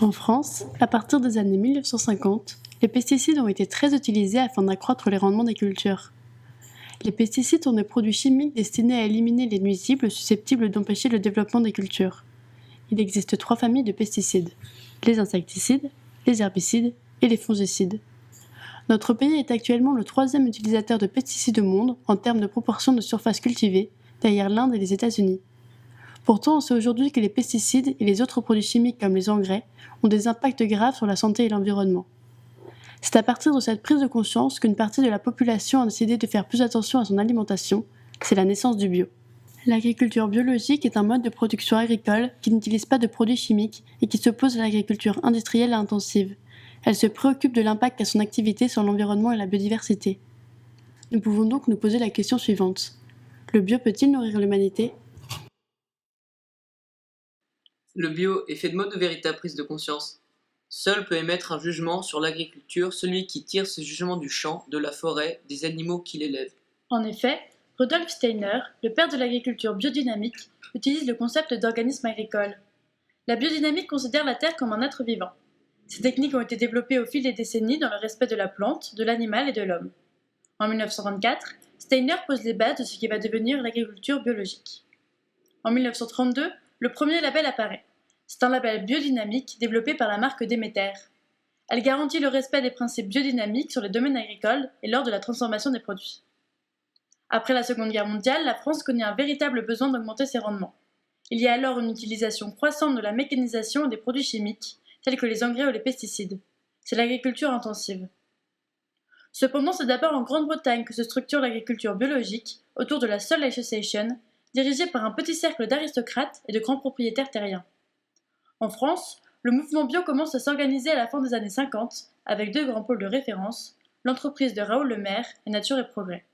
En France, à partir des années 1950, les pesticides ont été très utilisés afin d'accroître les rendements des cultures. Les pesticides sont des produits chimiques destinés à éliminer les nuisibles susceptibles d'empêcher le développement des cultures. Il existe 3 familles de pesticides: les insecticides, les herbicides et les fongicides. Notre pays est actuellement le 3e utilisateur de pesticides au monde en termes de proportion de surface cultivée, derrière l'Inde et les États-Unis. Pourtant, on sait aujourd'hui que les pesticides et les autres produits chimiques comme les engrais ont des impacts graves sur la santé et l'environnement. C'est à partir de cette prise de conscience qu'une partie de la population a décidé de faire plus attention à son alimentation, c'est la naissance du bio. L'agriculture biologique est un mode de production agricole qui n'utilise pas de produits chimiques et qui s'oppose à l'agriculture industrielle et intensive. Elle se préoccupe de l'impact qu'a son activité sur l'environnement et la biodiversité. Nous pouvons donc nous poser la question suivante. Le bio peut-il nourrir l'humanité ? Le bio est fait de mots de véritable prise de conscience. Seul peut émettre un jugement sur l'agriculture celui qui tire ce jugement du champ, de la forêt, des animaux qu'il élève. En effet, Rudolf Steiner, le père de l'agriculture biodynamique, utilise le concept d'organisme agricole. La biodynamique considère la terre comme un être vivant. Ces techniques ont été développées au fil des décennies dans le respect de la plante, de l'animal et de l'homme. En 1924, Steiner pose les bases de ce qui va devenir l'agriculture biologique. En 1932, le premier label apparaît. C'est un label biodynamique développé par la marque Demeter. Elle garantit le respect des principes biodynamiques sur les domaines agricoles et lors de la transformation des produits. Après la Seconde Guerre mondiale, la France connaît un véritable besoin d'augmenter ses rendements. Il y a alors une utilisation croissante de la mécanisation et des produits chimiques, tels que les engrais ou les pesticides. C'est l'agriculture intensive. Cependant, c'est d'abord en Grande-Bretagne que se structure l'agriculture biologique, autour de la Soil Association, dirigée par un petit cercle d'aristocrates et de grands propriétaires terriens. En France, le mouvement bio commence à s'organiser à la fin des années 50, avec 2 grands pôles de référence, l'entreprise de Raoul Le Maire et Nature et Progrès.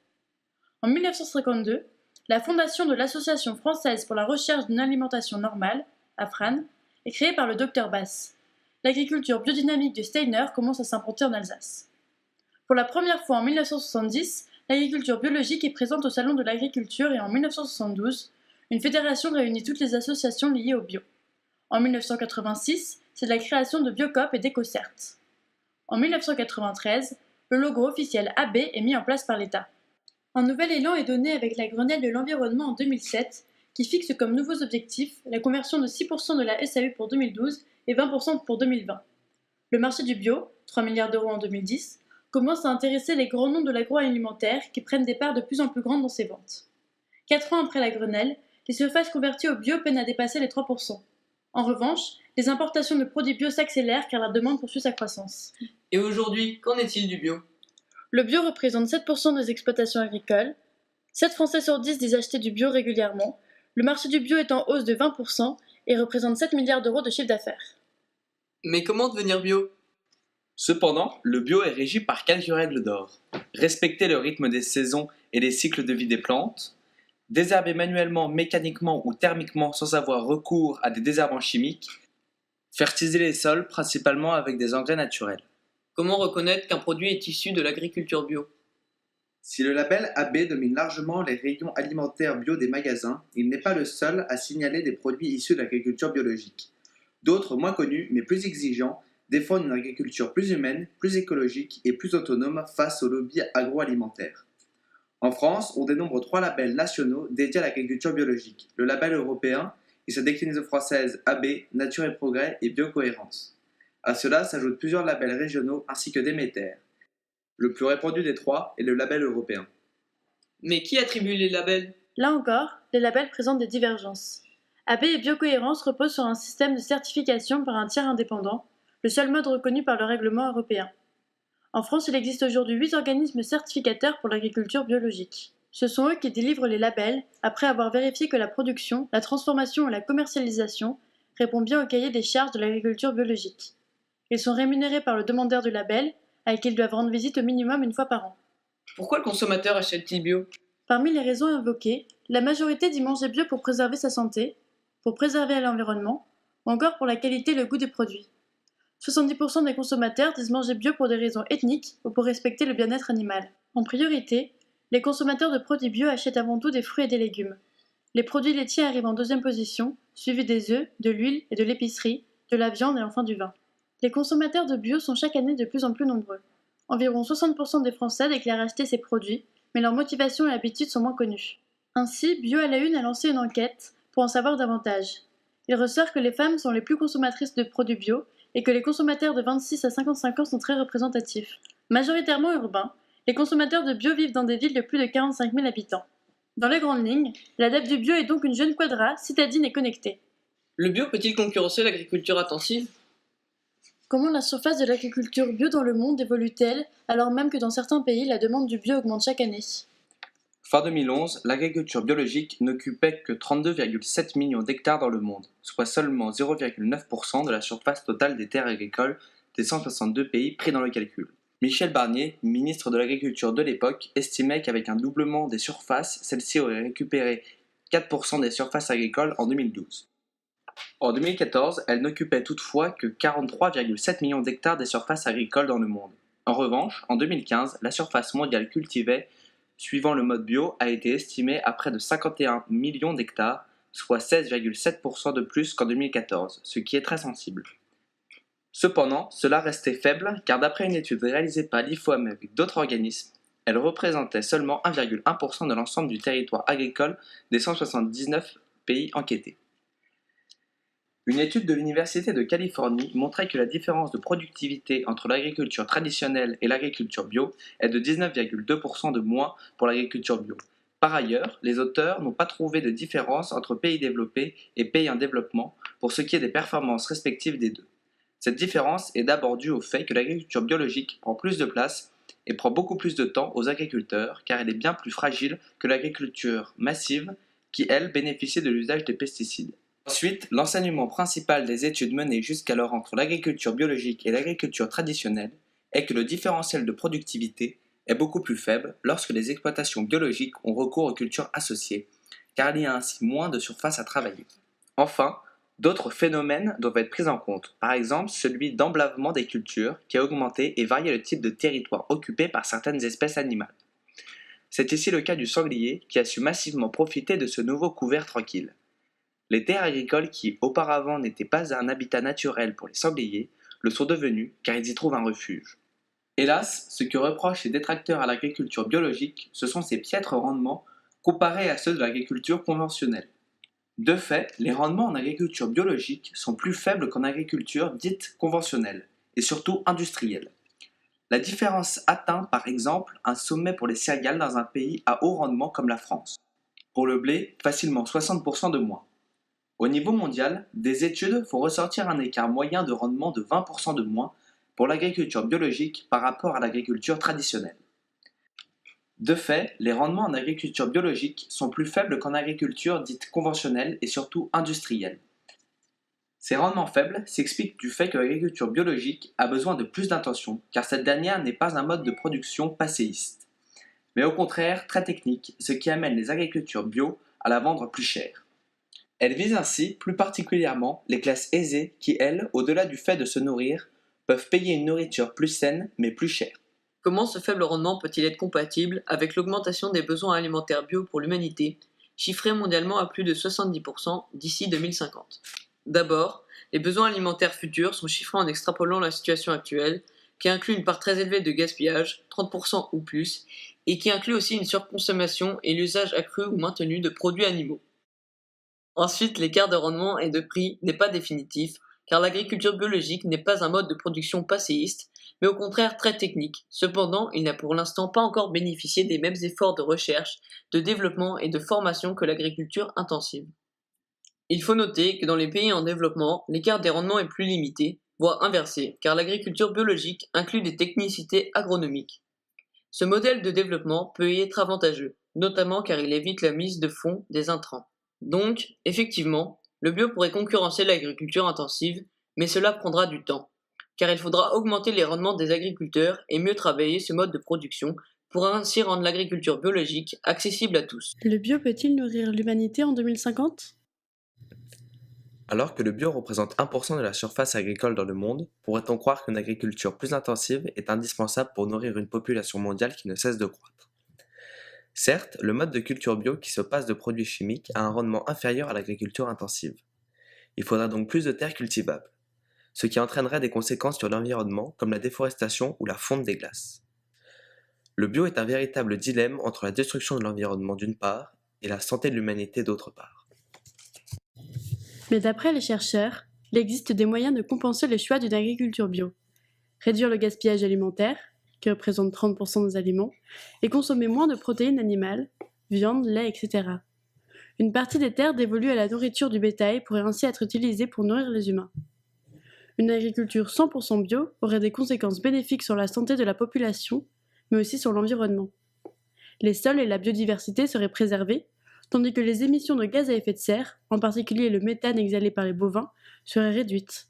En 1952, la fondation de l'Association française pour la recherche d'une alimentation normale, AFRAN, est créée par le Dr Bass. L'agriculture biodynamique de Steiner commence à s'implanter en Alsace. Pour la première fois en 1970, l'agriculture biologique est présente au Salon de l'agriculture et en 1972, une fédération réunit toutes les associations liées au bio. En 1986, c'est la création de Biocop et d'EcoCert. En 1993, le logo officiel AB est mis en place par l'État. Un nouvel élan est donné avec la Grenelle de l'environnement en 2007, qui fixe comme nouveaux objectifs la conversion de 6% de la SAU pour 2012 et 20% pour 2020. Le marché du bio, 3 milliards d'euros en 2010, commence à intéresser les grands noms de l'agroalimentaire qui prennent des parts de plus en plus grandes dans ces ventes. 4 ans après la Grenelle, les surfaces converties au bio peinent à dépasser les 3%. En revanche, les importations de produits bio s'accélèrent car la demande poursuit sa croissance. Et aujourd'hui, qu'en est-il du bio ? Le bio représente 7% des exploitations agricoles. 7 Français sur 10 disent acheter du bio régulièrement. Le marché du bio est en hausse de 20% et représente 7 milliards d'euros de chiffre d'affaires. Mais comment devenir bio ? Cependant, le bio est régi par quelques règles d'or. Respecter le rythme des saisons et les cycles de vie des plantes, désherber manuellement, mécaniquement ou thermiquement sans avoir recours à des désherbants chimiques, fertiliser les sols principalement avec des engrais naturels. Comment reconnaître qu'un produit est issu de l'agriculture bio ? Si le label AB domine largement les rayons alimentaires bio des magasins, il n'est pas le seul à signaler des produits issus de l'agriculture biologique. D'autres, moins connus mais plus exigeants, défendent une agriculture plus humaine, plus écologique et plus autonome face au lobby agroalimentaire. En France, on dénombre 3 labels nationaux dédiés à l'agriculture biologique. Le label européen et sa déclinaison française AB, Nature et Progrès et Biocohérence. À cela s'ajoutent plusieurs labels régionaux ainsi que Demeter. Le plus répandu des 3 est le label européen. Mais qui attribue les labels ? Là encore, les labels présentent des divergences. AB et Biocohérence reposent sur un système de certification par un tiers indépendant, le seul mode reconnu par le règlement européen. En France, il existe aujourd'hui 8 organismes certificateurs pour l'agriculture biologique. Ce sont eux qui délivrent les labels après avoir vérifié que la production, la transformation et la commercialisation répondent bien au cahier des charges de l'agriculture biologique. Ils sont rémunérés par le demandeur du label, à qui ils doivent rendre visite au minimum 1 fois par an. Pourquoi le consommateur achète-t-il bio ? Parmi les raisons invoquées, la majorité dit manger bio pour préserver sa santé, pour préserver l'environnement, ou encore pour la qualité et le goût des produits. 70% des consommateurs disent manger bio pour des raisons ethniques ou pour respecter le bien-être animal. En priorité, les consommateurs de produits bio achètent avant tout des fruits et des légumes. Les produits laitiers arrivent en 2e position, suivis des œufs, de l'huile et de l'épicerie, de la viande et enfin du vin. Les consommateurs de bio sont chaque année de plus en plus nombreux. Environ 60% des Français déclarent acheter ces produits, mais leurs motivations et habitudes sont moins connues. Ainsi, Bio à la Une a lancé une enquête pour en savoir davantage. Il ressort que les femmes sont les plus consommatrices de produits bio et que les consommateurs de 26 à 55 ans sont très représentatifs. Majoritairement urbains, les consommateurs de bio vivent dans des villes de plus de 45 000 habitants. Dans les grandes lignes, l'adepte du bio est donc une jeune quadra, citadine et connectée. Le bio peut-il concurrencer l'agriculture intensive? Comment la surface de l'agriculture bio dans le monde évolue-t-elle, alors même que dans certains pays, la demande du bio augmente chaque année? Fin 2011, l'agriculture biologique n'occupait que 32,7 millions d'hectares dans le monde, soit seulement 0,9% de la surface totale des terres agricoles des 162 pays pris dans le calcul. Michel Barnier, ministre de l'Agriculture de l'époque, estimait qu'avec un doublement des surfaces, celle-ci aurait récupéré 4% des surfaces agricoles en 2012. En 2014, elle n'occupait toutefois que 43,7 millions d'hectares des surfaces agricoles dans le monde. En revanche, en 2015, la surface mondiale cultivée, suivant le mode bio, a été estimée à près de 51 millions d'hectares, soit 16,7% de plus qu'en 2014, ce qui est très sensible. Cependant, cela restait faible car d'après une étude réalisée par l'IFOAM avec d'autres organismes, elle représentait seulement 1,1% de l'ensemble du territoire agricole des 179 pays enquêtés. Une étude de l'Université de Californie montrait que la différence de productivité entre l'agriculture traditionnelle et l'agriculture bio est de 19,2% de moins pour l'agriculture bio. Par ailleurs, les auteurs n'ont pas trouvé de différence entre pays développés et pays en développement pour ce qui est des performances respectives des deux. Cette différence est d'abord due au fait que l'agriculture biologique prend plus de place et prend beaucoup plus de temps aux agriculteurs car elle est bien plus fragile que l'agriculture massive qui, elle, bénéficie de l'usage des pesticides. Ensuite, l'enseignement principal des études menées jusqu'alors entre l'agriculture biologique et l'agriculture traditionnelle est que le différentiel de productivité est beaucoup plus faible lorsque les exploitations biologiques ont recours aux cultures associées, car il y a ainsi moins de surface à travailler. Enfin, d'autres phénomènes doivent être pris en compte, par exemple celui d'emblavement des cultures qui a augmenté et varié le type de territoire occupé par certaines espèces animales. C'est ici le cas du sanglier qui a su massivement profiter de ce nouveau couvert tranquille. Les terres agricoles qui, auparavant, n'étaient pas un habitat naturel pour les sangliers, le sont devenues car ils y trouvent un refuge. Hélas, ce que reprochent les détracteurs à l'agriculture biologique, ce sont ses piètres rendements comparés à ceux de l'agriculture conventionnelle. De fait, les rendements en agriculture biologique sont plus faibles qu'en agriculture dite conventionnelle, et surtout industrielle. La différence atteint par exemple un sommet pour les céréales dans un pays à haut rendement comme la France. Pour le blé, facilement 60% de moins. Au niveau mondial, des études font ressortir un écart moyen de rendement de 20% de moins pour l'agriculture biologique par rapport à l'agriculture traditionnelle. De fait, les rendements en agriculture biologique sont plus faibles qu'en agriculture dite conventionnelle et surtout industrielle. Ces rendements faibles s'expliquent du fait que l'agriculture biologique a besoin de plus d'attention car cette dernière n'est pas un mode de production passéiste, mais au contraire très technique, ce qui amène les agricultures bio à la vendre plus cher. Elle vise ainsi plus particulièrement les classes aisées qui, elles, au-delà du fait de se nourrir, peuvent payer une nourriture plus saine mais plus chère. Comment ce faible rendement peut-il être compatible avec l'augmentation des besoins alimentaires bio pour l'humanité, chiffrés mondialement à plus de 70% d'ici 2050? D'abord, les besoins alimentaires futurs sont chiffrés en extrapolant la situation actuelle, qui inclut une part très élevée de gaspillage, 30% ou plus, et qui inclut aussi une surconsommation et l'usage accru ou maintenu de produits animaux. Ensuite, l'écart de rendement et de prix n'est pas définitif, car l'agriculture biologique n'est pas un mode de production passéiste, mais au contraire très technique. Cependant, il n'a pour l'instant pas encore bénéficié des mêmes efforts de recherche, de développement et de formation que l'agriculture intensive. Il faut noter que dans les pays en développement, l'écart des rendements est plus limité, voire inversé, car l'agriculture biologique inclut des technicités agronomiques. Ce modèle de développement peut y être avantageux, notamment car il évite la mise de fonds des intrants. Donc, effectivement, le bio pourrait concurrencer l'agriculture intensive, mais cela prendra du temps, car il faudra augmenter les rendements des agriculteurs et mieux travailler ce mode de production pour ainsi rendre l'agriculture biologique accessible à tous. Le bio peut-il nourrir l'humanité en 2050 ? Alors que le bio représente 1% de la surface agricole dans le monde, pourrait-on croire qu'une agriculture plus intensive est indispensable pour nourrir une population mondiale qui ne cesse de croître? Certes, le mode de culture bio qui se passe de produits chimiques a un rendement inférieur à l'agriculture intensive. Il faudra donc plus de terres cultivables. ce qui entraînerait des conséquences sur l'environnement comme la déforestation ou la fonte des glaces. Le bio est un véritable dilemme entre la destruction de l'environnement d'une part et la santé de l'humanité d'autre part. Mais d'après les chercheurs, il existe des moyens de compenser le choix d'une agriculture bio. Réduire le gaspillage alimentaire, qui représente 30% des aliments, et consommer moins de protéines animales, viande, lait, etc. Une partie des terres dévolues à la nourriture du bétail pourrait ainsi être utilisée pour nourrir les humains. Une agriculture 100% bio aurait des conséquences bénéfiques sur la santé de la population, mais aussi sur l'environnement. Les sols et la biodiversité seraient préservés, tandis que les émissions de gaz à effet de serre, en particulier le méthane exhalé par les bovins, seraient réduites.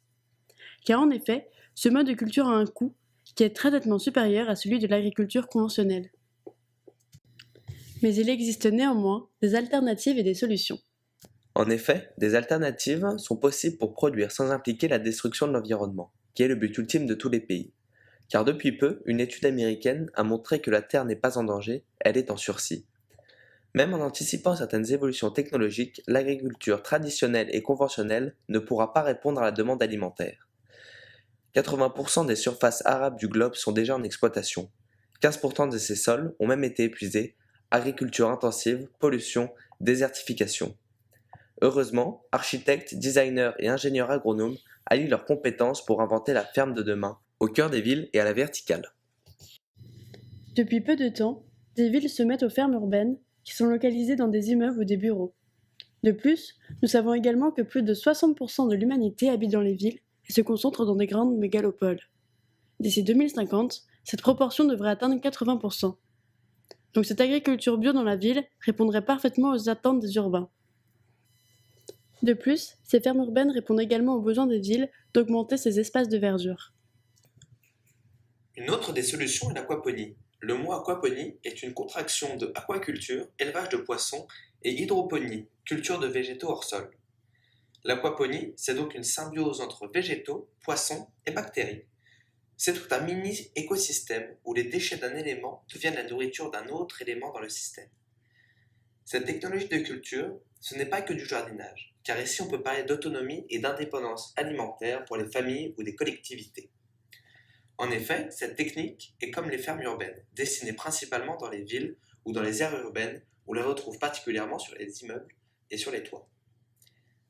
Car en effet, ce mode de culture a un coût qui est très nettement supérieur à celui de l'agriculture conventionnelle. Mais il existe néanmoins des alternatives et des solutions. En effet, des alternatives sont possibles pour produire sans impliquer la destruction de l'environnement, qui est le but ultime de tous les pays. Car depuis peu, une étude américaine a montré que la Terre n'est pas en danger, elle est en sursis. Même en anticipant certaines évolutions technologiques, l'agriculture traditionnelle et conventionnelle ne pourra pas répondre à la demande alimentaire. 80% des surfaces arables du globe sont déjà en exploitation. 15% de ces sols ont même été épuisés, agriculture intensive, pollution, désertification. Heureusement, architectes, designers et ingénieurs agronomes allient leurs compétences pour inventer la ferme de demain, au cœur des villes et à la verticale. Depuis peu de temps, des villes se mettent aux fermes urbaines qui sont localisées dans des immeubles ou des bureaux. De plus, nous savons également que plus de 60% de l'humanité habite dans les villes et se concentre dans des grandes mégalopoles. D'ici 2050, cette proportion devrait atteindre 80%. Donc cette agriculture bio dans la ville répondrait parfaitement aux attentes des urbains. De plus, ces fermes urbaines répondent également aux besoins des villes d'augmenter ces espaces de verdure. Une autre des solutions est l'aquaponie. Le mot aquaponie est une contraction de aquaculture, élevage de poissons, et hydroponie, culture de végétaux hors sol. L'aquaponie, c'est donc une symbiose entre végétaux, poissons et bactéries. C'est tout un mini-écosystème où les déchets d'un élément deviennent la nourriture d'un autre élément dans le système. Cette technologie de culture, ce n'est pas que du jardinage, car ici on peut parler d'autonomie et d'indépendance alimentaire pour les familles ou des collectivités. En effet, cette technique est comme les fermes urbaines, destinées principalement dans les villes ou dans les aires urbaines où on les retrouve particulièrement sur les immeubles et sur les toits.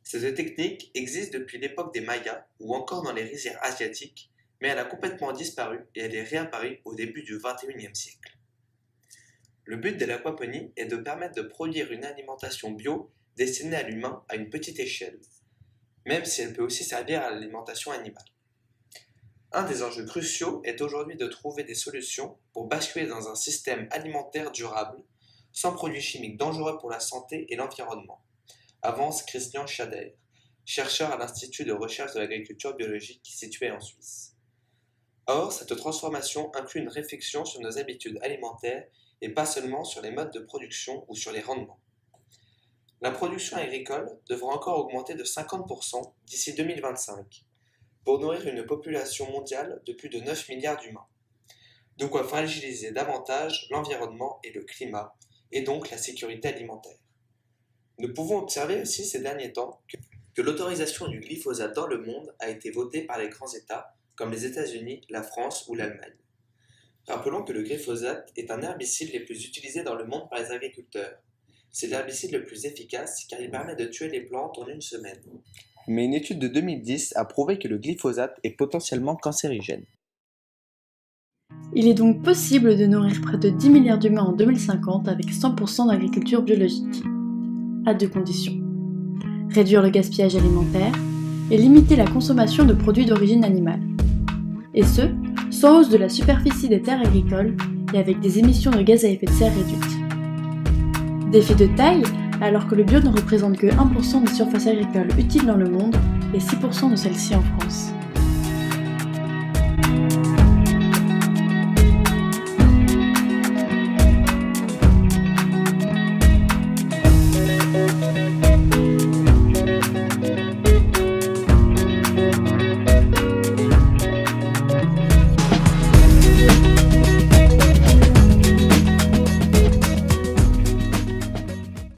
Cette technique existe depuis l'époque des Mayas ou encore dans les rizières asiatiques, mais elle a complètement disparu et elle est réapparue au début du XXIe siècle. Le but de l'aquaponie est de permettre de produire une alimentation bio destinée à l'humain à une petite échelle, même si elle peut aussi servir à l'alimentation animale. Un des enjeux cruciaux est aujourd'hui de trouver des solutions pour basculer dans un système alimentaire durable, sans produits chimiques dangereux pour la santé et l'environnement, avance Christian Schader, chercheur à l'Institut de recherche de l'agriculture biologique situé en Suisse. Or, cette transformation inclut une réflexion sur nos habitudes alimentaires et pas seulement sur les modes de production ou sur les rendements. La production agricole devra encore augmenter de 50% d'ici 2025 pour nourrir une population mondiale de plus de 9 milliards d'humains. De quoi fragiliser davantage l'environnement et le climat, et donc la sécurité alimentaire. Nous pouvons observer aussi ces derniers temps que l'autorisation du glyphosate dans le monde a été votée par les grands États comme les États-Unis, la France ou l'Allemagne. Rappelons que le glyphosate est un herbicide les plus utilisés dans le monde par les agriculteurs. C'est l'herbicide le plus efficace car il permet de tuer les plantes en une semaine. Mais une étude de 2010 a prouvé que le glyphosate est potentiellement cancérigène. Il est donc possible de nourrir près de 10 milliards d'humains en 2050 avec 100% d'agriculture biologique. À deux conditions. Réduire le gaspillage alimentaire et limiter la consommation de produits d'origine animale. Et ce, sans hausse de la superficie des terres agricoles et avec des émissions de gaz à effet de serre réduites. Défi de taille, alors que le bio ne représente que 1% des surfaces agricoles utiles dans le monde et 6% de celles-ci en France.